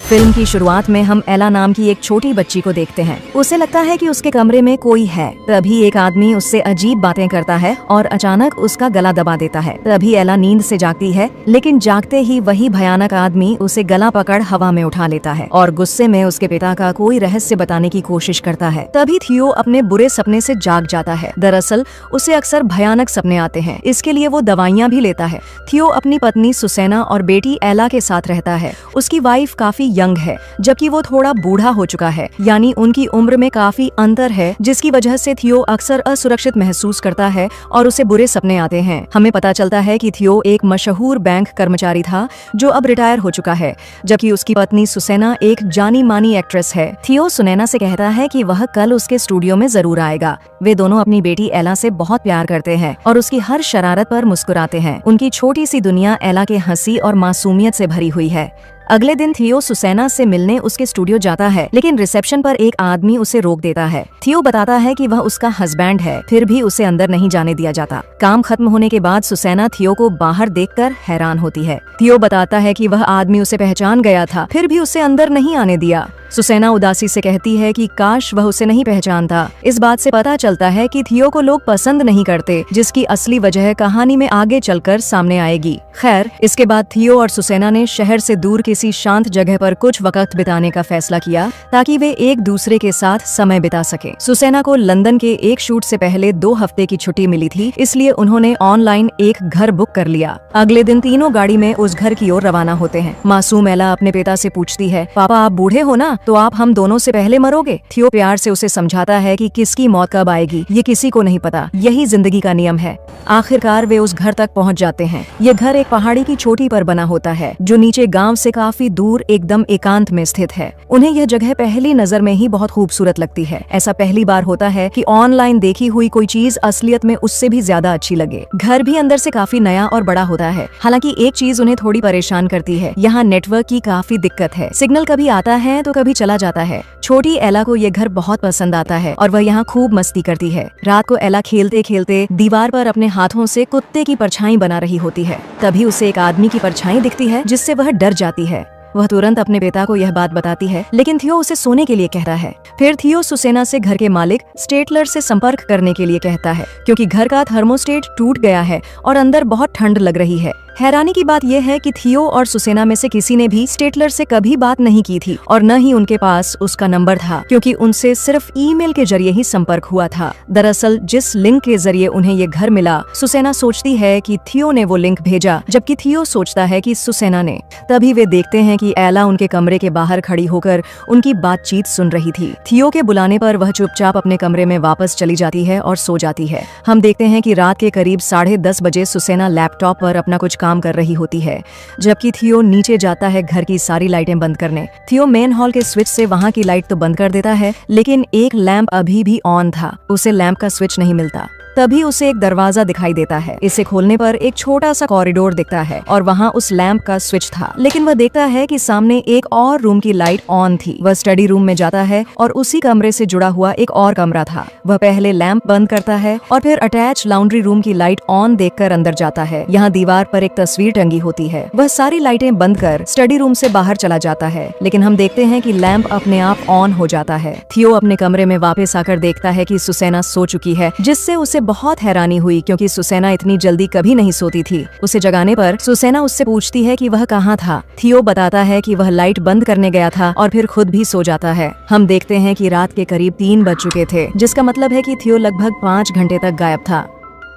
Film की शुरुआत में हम एला नाम की एक छोटी बच्ची को देखते हैं। उसे लगता है कि उसके कमरे में कोई है। तभी एक आदमी उससे अजीब बातें करता है और अचानक उसका गला दबा देता है। तभी एला नींद से जागती है, लेकिन जागते ही वही भयानक आदमी उसे गला पकड़ हवा में उठा लेता है और गुस्से में उसके पिता का कोई रहस्य बताने की कोशिश करता है। तभी थियो अपने बुरे सपने से जाग जाता है। दरअसल उसे अक्सर भयानक सपने आते हैं, इसके लिए वो दवाइयाँ भी लेता है। थियो अपनी पत्नी सुसैना और बेटी एला के साथ रहता है। उसकी वाइफ काफी यंग है, जबकि वो थोड़ा बूढ़ा हो चुका है, यानी उनकी उम्र में काफी अंतर है, जिसकी वजह से थियो अक्सर असुरक्षित महसूस करता है और उसे बुरे सपने आते हैं। हमें पता चलता है कि थियो एक मशहूर बैंक कर्मचारी था जो अब रिटायर हो चुका है, जबकि उसकी पत्नी सुसैना एक जानी मानी एक्ट्रेस है। थियो सुनैना से कहता है कि वह कल उसके स्टूडियो में जरूर आएगा। वे दोनों अपनी बेटी एला से बहुत प्यार करते हैं और उसकी हर शरारत पर मुस्कुराते हैं। उनकी छोटी सी दुनिया एला के हंसी और मासूमियत से भरी हुई है। अगले दिन थियो सुसैना से मिलने उसके स्टूडियो जाता है, लेकिन रिसेप्शन पर एक आदमी उसे रोक देता है। थियो बताता है कि वह उसका हस्बैंड है, फिर भी उसे अंदर नहीं जाने दिया जाता। काम खत्म होने के बाद सुसैना थियो को बाहर देखकर हैरान होती है। थियो बताता है कि वह आदमी उसे पहचान गया था, फिर भी उसे अंदर नहीं आने दिया। सुसैना उदासी से कहती है कि काश वह उसे नहीं पहचानता। इस बात से पता चलता है कि थियो को लोग पसंद नहीं करते, जिसकी असली वजह कहानी में आगे चलकर सामने आएगी। खैर, इसके बाद थियो और सुसैना ने शहर से दूर किसी शांत जगह पर कुछ वक्त बिताने का फैसला किया, ताकि वे एक दूसरे के साथ समय बिता सके। सुसैना को लंदन के एक शूट से पहले 2 हफ्ते की छुट्टी मिली थी, इसलिए उन्होंने ऑनलाइन एक घर बुक कर लिया। अगले दिन तीनों गाड़ी में उस घर की ओर रवाना होते हैं। मासूम एला अपने पिता से पूछती है, पापा आप बूढ़े हो ना, तो आप हम दोनों से पहले मरोगे। थियो प्यार से उसे समझाता है कि किसकी मौत कब आएगी ये किसी को नहीं पता, यही जिंदगी का नियम है। आखिरकार वे उस घर तक पहुंच जाते हैं। ये घर एक पहाड़ी की चोटी पर बना होता है, जो नीचे गांव से काफी दूर एकदम एकांत में स्थित है। उन्हें यह जगह पहली नजर में ही बहुत खूबसूरत लगती है। ऐसा पहली बार होता है कि ऑनलाइन देखी हुई कोई चीज असलियत में उससे भी ज्यादा अच्छी लगे। घर भी अंदर से काफी नया और बड़ा होता है। हालांकि एक चीज उन्हें थोड़ी परेशान करती है, यहाँ नेटवर्क की काफी दिक्कत है। सिग्नल कभी आता है तो कभी चला जाता है। छोटी एला को ये घर बहुत पसंद आता है और वह यहाँ खूब मस्ती करती है। रात को एला खेलते खेलते दीवार पर अपने हाथों से कुत्ते की परछाई बना रही होती है। तभी उसे एक आदमी की परछाई दिखती है, जिससे वह डर जाती है। वह तुरंत अपने पिता को यह बात बताती है, लेकिन थियो उसे सोने के लिए कहता है। फिर थियो सुसैना से घर के मालिक स्टेटलर से संपर्क करने के लिए कहता है, क्योंकि घर का थर्मोस्टेट टूट गया है और अंदर बहुत ठंड लग रही है। हैरानी की बात यह है कि थियो और सुसैना में से किसी ने भी स्टेटलर से कभी बात नहीं की थी और न ही उनके पास उसका नंबर था, क्योंकि उनसे सिर्फ ईमेल के जरिए ही संपर्क हुआ था। दरअसल जिस लिंक के जरिए उन्हें ये घर मिला, सुसैना सोचती है कि थियो ने वो लिंक भेजा, जबकि थियो सोचता है कि सुसैना ने। तभी वे देखते हैं कि एला उनके कमरे के बाहर खड़ी होकर उनकी बातचीत सुन रही थी। थियो के बुलाने पर वह चुपचाप अपने कमरे में वापस चली जाती है और सो जाती है। हम देखते हैं कि रात के करीब 10:30 बजे सुसैना लैपटॉप पर अपना कुछ काम कर रही होती है, जबकि थियो नीचे जाता है घर की सारी लाइटें बंद करने। थियो मेन हॉल के स्विच से वहां की लाइट तो बंद कर देता है, लेकिन एक लैंप अभी भी ऑन था। उसे लैंप का स्विच नहीं मिलता। तभी उसे एक दरवाजा दिखाई देता है। इसे खोलने पर एक छोटा सा कॉरिडोर दिखता है और वहाँ उस लैंप का स्विच था, लेकिन वह देखता है कि सामने एक और रूम की लाइट ऑन थी। वह स्टडी रूम में जाता है और उसी कमरे से जुड़ा हुआ एक और कमरा था। वह पहले लैंप बंद करता है और फिर अटैच लॉन्ड्री रूम की लाइट ऑन देखकर अंदर जाता है। यहाँ दीवार पर एक तस्वीर टंगी होती है। वह सारी लाइटें बंद कर स्टडी रूम से बाहर चला जाता है, लेकिन हम देखते हैं कि लैंप अपने आप ऑन हो जाता है। थियो अपने कमरे में वापस आकर देखता है कि सुसैना सो चुकी है, जिससे उसे बहुत हैरानी हुई, क्योंकि सुसैना इतनी जल्दी कभी नहीं सोती थी। उसे जगाने पर सुसैना उससे पूछती है कि वह कहाँ था। थियो बताता है कि वह लाइट बंद करने गया था और फिर खुद भी सो जाता है। हम देखते हैं कि रात के करीब 3 बज चुके थे, जिसका मतलब है कि थियो लगभग 5 घंटे तक गायब था।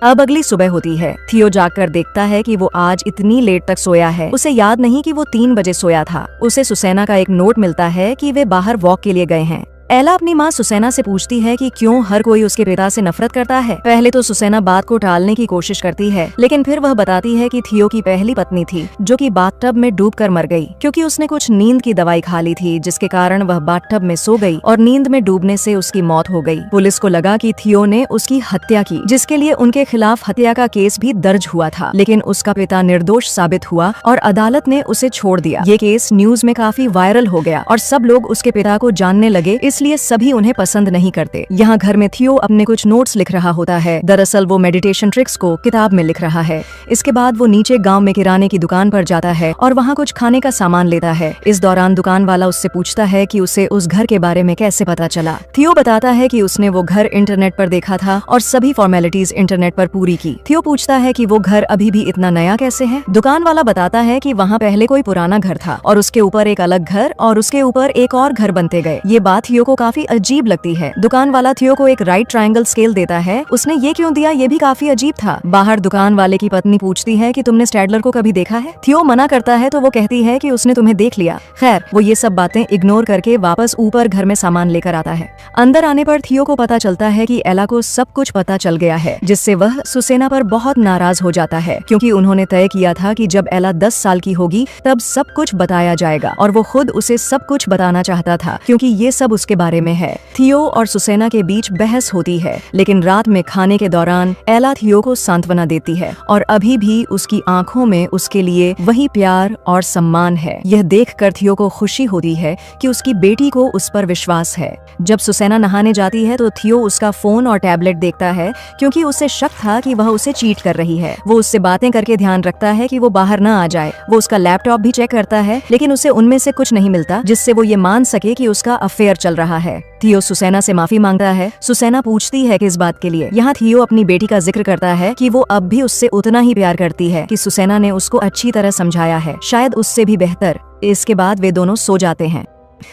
अब अगली सुबह होती है। थियो जागकर देखता है कि वो आज इतनी लेट तक सोया है। उसे याद नहीं कि वो 3 बजे सोया था। उसे सुसैना का एक नोट मिलता है कि वे बाहर वॉक के लिए गए हैं। एला अपनी माँ सुसैना से पूछती है कि क्यों हर कोई उसके पिता से नफरत करता है। पहले तो सुसैना बात को टालने की कोशिश करती है, लेकिन फिर वह बताती है कि थियो की पहली पत्नी थी, जो कि बाथटब में डूबकर मर गई, क्योंकि उसने कुछ नींद की दवाई खा ली थी, जिसके कारण वह बाथटब में सो गई और नींद में डूबने से उसकी मौत हो गई। पुलिस को लगा कि थियो ने उसकी हत्या की, जिसके लिए उनके खिलाफ हत्या का केस भी दर्ज हुआ था, लेकिन उसका पिता निर्दोष साबित हुआ और अदालत ने उसे छोड़ दिया। ये केस न्यूज में काफी वायरल हो गया और सब लोग उसके पिता को जानने लगे, इसलिए सभी उन्हें पसंद नहीं करते। यहाँ घर में थियो अपने कुछ नोट्स लिख रहा होता है। दरअसल वो मेडिटेशन ट्रिक्स को किताब में लिख रहा है। इसके बाद वो नीचे गांव में किराने की दुकान पर जाता है और वहाँ कुछ खाने का सामान लेता है। इस दौरान दुकान वाला उससे पूछता है कि उसे उस घर के बारे में कैसे पता चला। थियो बताता है कि उसने वो घर इंटरनेट पर देखा था और सभी फॉर्मेलिटीज इंटरनेट पर पूरी की। थियो पूछता है कि वो घर अभी भी इतना नया कैसे है। दुकान वाला बताता है कि वहाँ पहले कोई पुराना घर था और उसके ऊपर एक अलग घर और उसके ऊपर एक और घर बनते गए। ये बात थियो को काफी अजीब लगती है। दुकान वाला थियो को एक राइट ट्रायंगल स्केल देता है। उसने ये क्यों दिया ये भी काफी अजीब था। बाहर दुकान वाले की पत्नी पूछती है कि तुमने स्टैडलर को कभी देखा है। थियो मना करता है तो वो कहती है कि उसने तुम्हें देख लिया। खैर वो ये सब बातें इग्नोर करके वापस ऊपर घर में सामान लेकर आता है। अंदर आने पर थियो को पता चलता है कि एला को सब कुछ पता चल गया है, जिससे वह सुसेना पर बहुत नाराज हो जाता है, क्योंकि उन्होंने तय किया था कि जब एला 10 साल की होगी तब सब कुछ बताया जाएगा और वो खुद उसे सब कुछ बताना चाहता था क्योंकि ये सब उसके बारे में है। थियो और सुसेना के बीच बहस होती है, लेकिन रात में खाने के दौरान एला थियो को सांत्वना देती है और अभी भी उसकी आंखों में उसके लिए वही प्यार और सम्मान है। यह देखकर थियो को खुशी होती है कि उसकी बेटी को उस पर विश्वास है। जब सुसेना नहाने जाती है तो थियो उसका फोन और टैबलेट देखता है क्योंकि उसे शक था कि वह उसे चीट कर रही है। वो उससे बातें करके ध्यान रखता है कि वो बाहर न आ जाए। वो उसका लैपटॉप भी चेक करता है, लेकिन उसे उनमें से कुछ नहीं मिलता जिससे वो ये मान सके कि उसका अफेयर चल रहा है। थियो सुसेना से माफी मांगता है। सुसेना पूछती है कि इस बात के लिए। यहाँ थियो अपनी बेटी का जिक्र करता है कि वो अब भी उससे उतना ही प्यार करती है कि सुसेना ने उसको अच्छी तरह समझाया है, शायद उससे भी बेहतर। इसके बाद वे दोनों सो जाते हैं।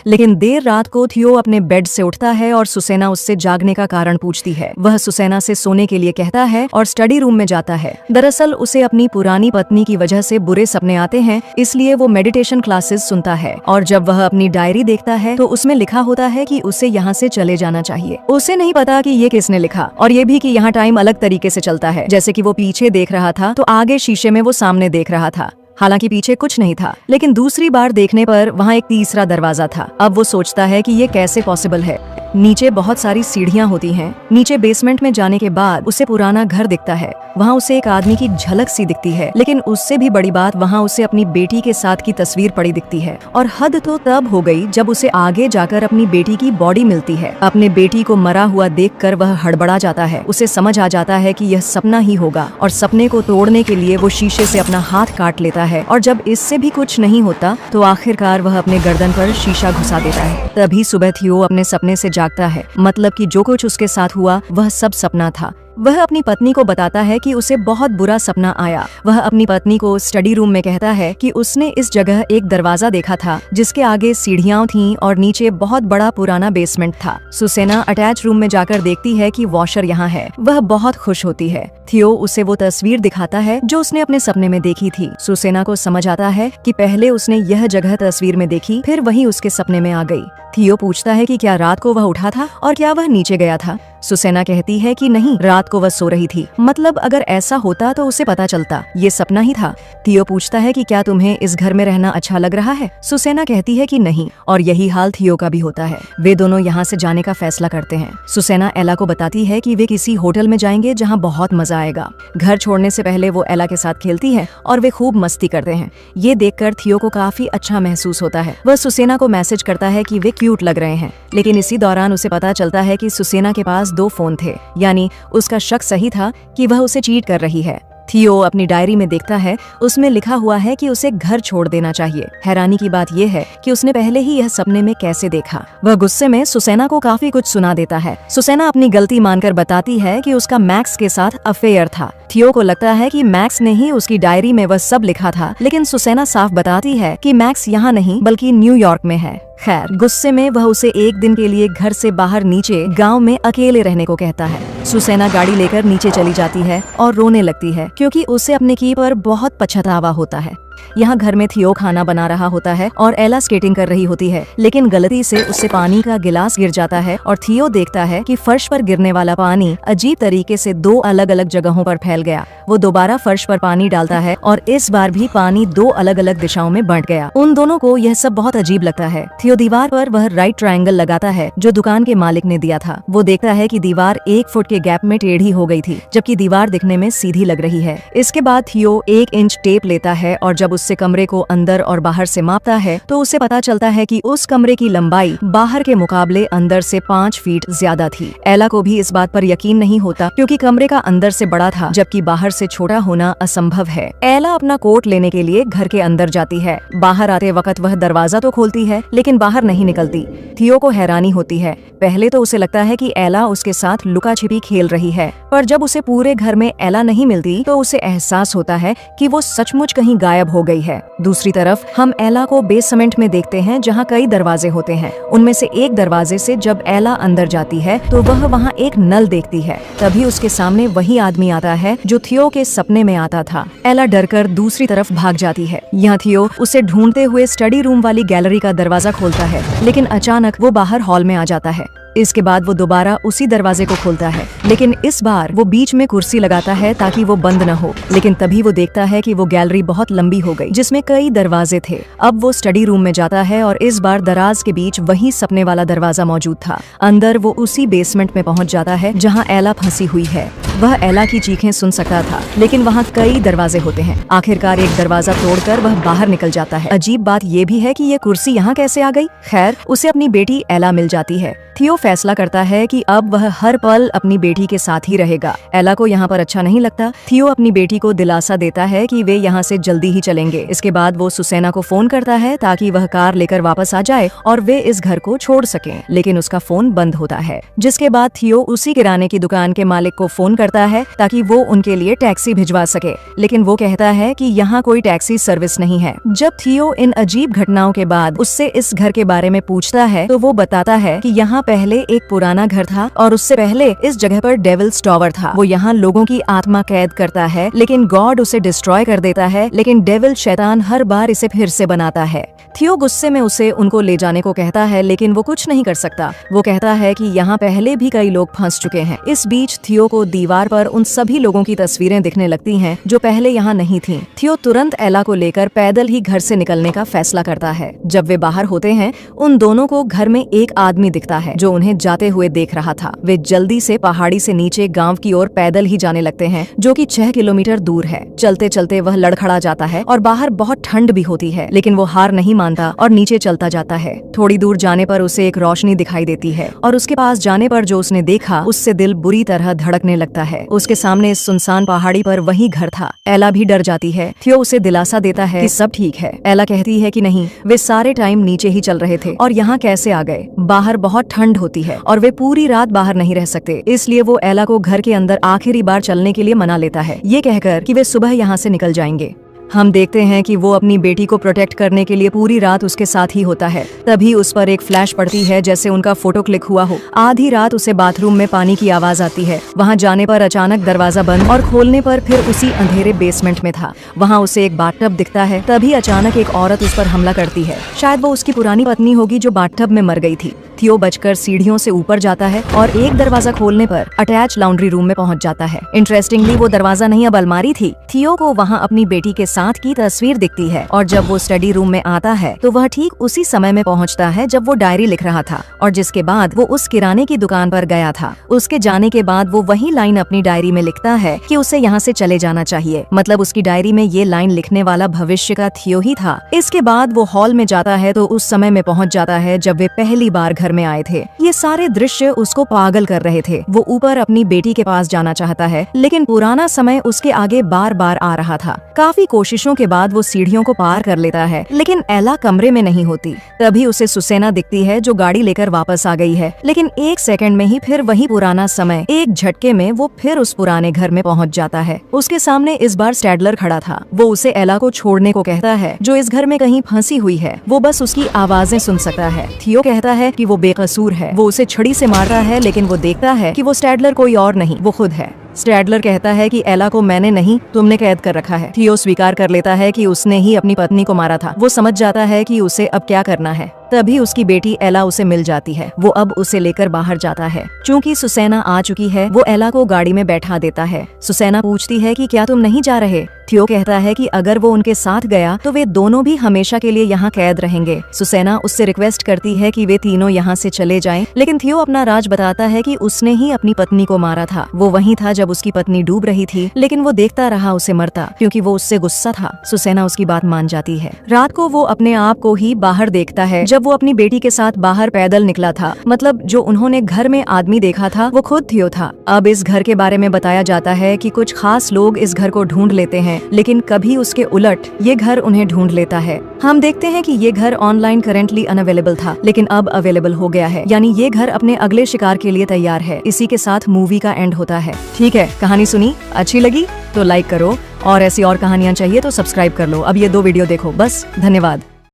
लेकिन देर रात को थियो अपने बेड से उठता है और सुसेना उससे जागने का कारण पूछती है। वह सुसेना से सोने के लिए कहता है और स्टडी रूम में जाता है। दरअसल उसे अपनी पुरानी पत्नी की वजह से बुरे सपने आते हैं, इसलिए वो मेडिटेशन क्लासेस सुनता है और जब वह अपनी डायरी देखता है तो उसमें लिखा होता है कि उसे यहाँ से चले जाना चाहिए। उसे नहीं पता कि ये किसने लिखा और ये भी कि यहाँ टाइम अलग तरीके से चलता है। जैसे कि वो पीछे देख रहा था तो आगे शीशे में वो सामने देख रहा था, हालांकि पीछे कुछ नहीं था। लेकिन दूसरी बार देखने पर वहाँ एक तीसरा दरवाजा था। अब वो सोचता है कि ये कैसे पॉसिबल है। नीचे बहुत सारी सीढ़ियाँ होती हैं। नीचे बेसमेंट में जाने के बाद उसे पुराना घर दिखता है। वहाँ उसे एक आदमी की झलक सी दिखती है, लेकिन उससे भी बड़ी बात वहाँ उसे अपनी बेटी के साथ की तस्वीर पड़ी दिखती है। और हद तो तब हो गई जब उसे आगे जाकर अपनी बेटी की बॉडी मिलती है। अपने बेटी को मरा हुआ देखकर वह हड़बड़ा जाता है। उसे समझ आ जाता है कि यह सपना ही होगा और सपने को तोड़ने के लिए वो शीशे से अपना हाथ काट लेता है और जब इससे भी कुछ नहीं होता तो आखिरकार वह अपने गर्दन पर शीशा घुसा देता है। तभी सुबह थियो अपने सपने से जागता है, मतलब कि जो कुछ उसके साथ हुआ वह सब सपना था। वह अपनी पत्नी को बताता है कि उसे बहुत बुरा सपना आया। वह अपनी पत्नी को स्टडी रूम में कहता है कि उसने इस जगह एक दरवाजा देखा था जिसके आगे सीढ़ियां थीं और नीचे बहुत बड़ा पुराना बेसमेंट था। सुसेना अटैच रूम में जाकर देखती है कि वॉशर यहाँ है। वह बहुत खुश होती है। थियो उसे वो तस्वीर दिखाता है जो उसने अपने सपने में देखी थी। सुसेना को समझ आता है कि पहले उसने यह जगह तस्वीर में देखी, फिर वही उसके सपने में आ गई। थियो पूछता है कि क्या रात को वह उठा था और क्या वह नीचे गया था। सुसेना कहती है कि नहीं, रात को वह सो रही थी। मतलब अगर ऐसा होता तो उसे पता चलता ये सपना ही था। थियो पूछता है कि क्या तुम्हें इस घर में रहना अच्छा लग रहा है। सुसेना कहती है कि नहीं, और यही हाल थियो का भी होता है। वे दोनों यहाँ से जाने का फैसला करते हैं। सुसेना एला को बताती है कि वे किसी होटल में जाएंगे जहाँ बहुत मजा आएगा। घर छोड़ने से पहले वो एला के साथ खेलती है और वे खूब मस्ती करते हैं। ये देखकर थियो को काफी अच्छा महसूस होता है। वह सुसेना को मैसेज करता है कि वे क्यूट लग रहे हैं, लेकिन इसी दौरान उसे पता चलता है कि सुसेना के पास 2 फोन थे, यानी उसका शक सही था कि वह उसे चीट कर रही है। थियो अपनी डायरी में देखता है, उसमें लिखा हुआ है कि उसे घर छोड़ देना चाहिए। हैरानी की बात यह है कि उसने पहले ही यह सपने में कैसे देखा। वह गुस्से में सुसेना को काफी कुछ सुना देता है। सुसेना अपनी गलती मानकर बताती है कि उसका मैक्स के साथ अफेयर था। थियो को लगता है कि मैक्स ने ही उसकी डायरी में वह सब लिखा था, लेकिन सुसेना साफ बताती है कि मैक्स यहाँ नहीं बल्कि न्यूयॉर्क में है। खैर, गुस्से में वह उसे एक दिन के लिए घर से बाहर नीचे गांव में अकेले रहने को कहता है। सुसेना गाड़ी लेकर नीचे चली जाती है और रोने लगती है क्योंकि उसे अपने की पर बहुत पछतावा होता है। यहाँ घर में थियो खाना बना रहा होता है और एला स्केटिंग कर रही होती है, लेकिन गलती से उससे पानी का गिलास गिर जाता है और थियो देखता है कि फर्श पर गिरने वाला पानी अजीब तरीके से 2 अलग अलग जगहों पर फैल गया। वो दोबारा फर्श पर पानी डालता है और इस बार भी पानी 2 अलग अलग दिशाओं में बंट गया। उन दोनों को यह सब बहुत अजीब लगता है। थियो दीवार पर वह राइट ट्रायंगल लगाता है जो दुकान के मालिक ने दिया था। वो देखता है कि दीवार 1 फुट के गैप में टेढ़ी हो गई थी, जबकि दीवार दिखने में सीधी लग रही है। इसके बाद थियो 1 इंच टेप लेता है और जब जब उससे कमरे को अंदर और बाहर से मापता है तो उसे पता चलता है कि उस कमरे की लंबाई बाहर के मुकाबले अंदर से 5 फीट ज्यादा थी। एला को भी इस बात पर यकीन नहीं होता क्योंकि कमरे का अंदर से बड़ा था जबकि बाहर से छोटा होना असंभव है। एला अपना कोट लेने के लिए घर के अंदर जाती है। बाहर आते वक्त वह दरवाजा तो खोलती है लेकिन बाहर नहीं निकलती। थियो को हैरानी होती है। पहले तो उसे लगता है कि एला उसके साथ लुका छिपी खेल रही है, पर जब उसे पूरे घर में एला नहीं मिलती तो उसे एहसास होता है कि वो सचमुच कहीं गायब हो गई है। दूसरी तरफ हम एला को बेसमेंट में देखते हैं जहाँ कई दरवाजे होते हैं। उनमें से एक दरवाजे से जब एला अंदर जाती है तो वह वहाँ एक नल देखती है। तभी उसके सामने वही आदमी आता है जो थियो के सपने में आता था। एला डरकर दूसरी तरफ भाग जाती है। यहाँ थियो उसे ढूंढते हुए स्टडी रूम वाली गैलरी का दरवाजा खोलता है, लेकिन अचानक वो बाहर हॉल में आ जाता है। इसके बाद वो दोबारा उसी दरवाजे को खोलता है, लेकिन इस बार वो बीच में कुर्सी लगाता है ताकि वो बंद न हो। लेकिन तभी वो देखता है कि वो गैलरी बहुत लंबी हो गई जिसमें कई दरवाजे थे। अब वो स्टडी रूम में जाता है और इस बार दराज के बीच वही सपने वाला दरवाजा मौजूद था। अंदर वो उसी बेसमेंट में पहुंच जाता है जहां एला फंसी हुई है। वह एला की चीखें सुन सकता था, लेकिन वहाँ कई दरवाजे होते हैं। आखिरकार एक दरवाजा तोड़कर वह बाहर निकल जाता है। अजीब बात ये भी है कि ये कुर्सी यहाँ कैसे आ गई। खैर, उसे अपनी बेटी एला मिल जाती है। थियो फैसला करता है कि अब वह हर पल अपनी बेटी के साथ ही रहेगा। एला को यहाँ पर अच्छा नहीं लगता। थियो अपनी बेटी को दिलासा देता है कि वे यहाँ से जल्दी ही चलेंगे। इसके बाद वो सुसैना को फोन करता है ताकि वह कार लेकर वापस आ जाए और वे इस घर को छोड़ सकें, लेकिन उसका फोन बंद होता है। जिसके बाद थियो उसी किराने की दुकान के मालिक को फोन करता है ताकि वो उनके लिए टैक्सी भिजवा सके, लेकिन वो कहता है कि यहाँ कोई टैक्सी सर्विस नहीं है। जब थियो इन अजीब घटनाओं के बाद उससे इस घर के बारे में पूछता है तो वो बताता है कि यहाँ पहले एक पुराना घर था और उससे पहले इस जगह पर डेविल्स टॉवर था। वो यहाँ लोगों की आत्मा कैद करता है, लेकिन गॉड उसे डिस्ट्रॉय कर देता है, लेकिन डेविल शैतान हर बार इसे फिर से बनाता है। थियो गुस्से में उसे उनको ले जाने को कहता है, लेकिन वो कुछ नहीं कर सकता। वो कहता है कि यहाँ पहले भी कई लोग फंस चुके हैं। इस बीच थियो को दीवार पर उन सभी लोगों की तस्वीरें दिखने लगती हैं जो पहले यहाँ नहीं थीं। थियो तुरंत एला को लेकर पैदल ही घर से निकलने का फैसला करता है। जब वे बाहर होते हैं, उन दोनों को घर में एक आदमी दिखता है जो उन्हें जाते हुए देख रहा था। वे जल्दी से पहाड़ी से नीचे गांव की ओर पैदल ही जाने लगते हैं, जो कि 6 किलोमीटर दूर है। चलते चलते वह लड़खड़ा जाता है और बाहर बहुत ठंड भी होती है, लेकिन वो हार नहीं मानता और नीचे चलता जाता है। थोड़ी दूर जाने पर उसे एक रोशनी दिखाई देती है और उसके पास जाने पर जो उसने देखा उससे दिल बुरी तरह धड़कने लगता है। उसके सामने इस सुनसान पहाड़ी पर वही घर था। एला भी डर जाती है। थियो उसे दिलासा देता है कि सब ठीक है। एला कहती है कि नहीं, वे सारे टाइम नीचे ही चल रहे थे और यहाँ कैसे आ गए। बाहर बहुत ठंड होती है और वे पूरी रात बाहर नहीं रह सकते, इसलिए वो एला को घर के अंदर आखिरी बार चलने के लिए मना लेता है, ये कहकर कि वे सुबह यहाँ से निकल जाएंगे। हम देखते हैं कि वो अपनी बेटी को प्रोटेक्ट करने के लिए पूरी रात उसके साथ ही होता है। तभी उस पर एक फ्लैश पड़ती है जैसे उनका फोटो क्लिक हुआ हो। आधी रात उसे बाथरूम में पानी की आवाज आती है। वहाँ जाने पर अचानक दरवाजा बंद और खोलने पर फिर उसी अंधेरे बेसमेंट में था। वहाँ उसे एक बाथटब दिखता है। तभी अचानक एक औरत उस पर हमला करती है। शायद वो उसकी पुरानी पत्नी होगी जो बाथटब में मर गई थी। थियो बचकर सीढ़ियों से ऊपर जाता है और एक दरवाजा खोलने पर अटैच लॉन्ड्री रूम में पहुंच जाता है। इंटरेस्टिंगली वो दरवाजा नहीं, अब अलमारी थी। थियो को वहां अपनी बेटी के साथ की तस्वीर दिखती है और जब वो स्टडी रूम में आता है तो वह ठीक उसी समय में पहुंचता है जब वो डायरी लिख रहा था और जिसके बाद वो उस किराने की दुकान पर गया था। उसके जाने के बाद वो वही लाइन अपनी डायरी में लिखता है कि उसे यहाँ से चले जाना चाहिए। मतलब उसकी डायरी में ये लाइन लिखने वाला भविष्य का थियो ही था। इसके बाद वो हॉल में जाता है तो उस समय में पहुंच जाता है जब वे पहली बार घर में आए थे। ये सारे दृश्य उसको पागल कर रहे थे। वो ऊपर अपनी बेटी के पास जाना चाहता है, लेकिन पुराना समय उसके आगे बार बार आ रहा था। काफी कोशिशों के बाद वो सीढ़ियों को पार कर लेता है, लेकिन एला कमरे में नहीं होती। तभी उसे सुसैना दिखती है जो गाड़ी लेकर वापस आ गई है, लेकिन एक सेकंड में ही फिर वही पुराना समय। एक झटके में वो फिर उस पुराने घर में पहुंच जाता है। उसके सामने इस बार स्टैडलर खड़ा था। वो उसे एला को छोड़ने को कहता है जो इस घर में कहीं फंसी हुई है। वो बस उसकी आवाजें सुन सकता है। थियो कहता है कि वो बेकसूर है। वो उसे छड़ी से मार रहा है, लेकिन वो देखता है कि वो स्टैडलर कोई और नहीं, वो खुद है। स्टैडलर कहता है कि एला को मैंने नहीं, तुमने कैद कर रखा है। थियो स्वीकार कर लेता है कि उसने ही अपनी पत्नी को मारा था। वो समझ जाता है कि उसे अब क्या करना है। तभी उसकी बेटी एला उसे मिल जाती है। वो अब उसे लेकर बाहर जाता है। चूंकि सुसैना आ चुकी है, वो एला को गाड़ी में बैठा देता है। सुसैना पूछती है कि क्या तुम नहीं जा रहे? थियो कहता है कि अगर वो उनके साथ गया तो वे दोनों भी हमेशा के लिए यहाँ कैद रहेंगे। सुसैना उससे रिक्वेस्ट करती है कि वे तीनों यहाँ से चले जाएं, लेकिन थियो अपना राज बताता है कि उसने ही अपनी पत्नी को मारा था। वो वहीं था जब उसकी पत्नी डूब रही थी, लेकिन वो देखता रहा उसे मरता, क्योंकि वो उससे गुस्सा था। सुसैना उसकी बात मान जाती है। रात को वो अपने आप को ही बाहर देखता है जब वो अपनी बेटी के साथ बाहर पैदल निकला था। मतलब जो उन्होंने घर में आदमी देखा था वो खुद थियो था। अब इस घर के बारे में बताया जाता है कि कुछ खास लोग इस घर को ढूंढ लेते हैं, लेकिन कभी उसके उलट ये घर उन्हें ढूंढ लेता है। हम देखते हैं कि ये घर ऑनलाइन करेंटली अनअवेलेबल था, लेकिन अब अवेलेबल हो गया है, यानी ये घर अपने अगले शिकार के लिए तैयार है। इसी के साथ मूवी का एंड होता है। ठीक है, कहानी सुनी, अच्छी लगी तो लाइक करो, और ऐसी और कहानियां चाहिए तो सब्सक्राइब कर लो। अब ये 2 वीडियो देखो बस। धन्यवाद।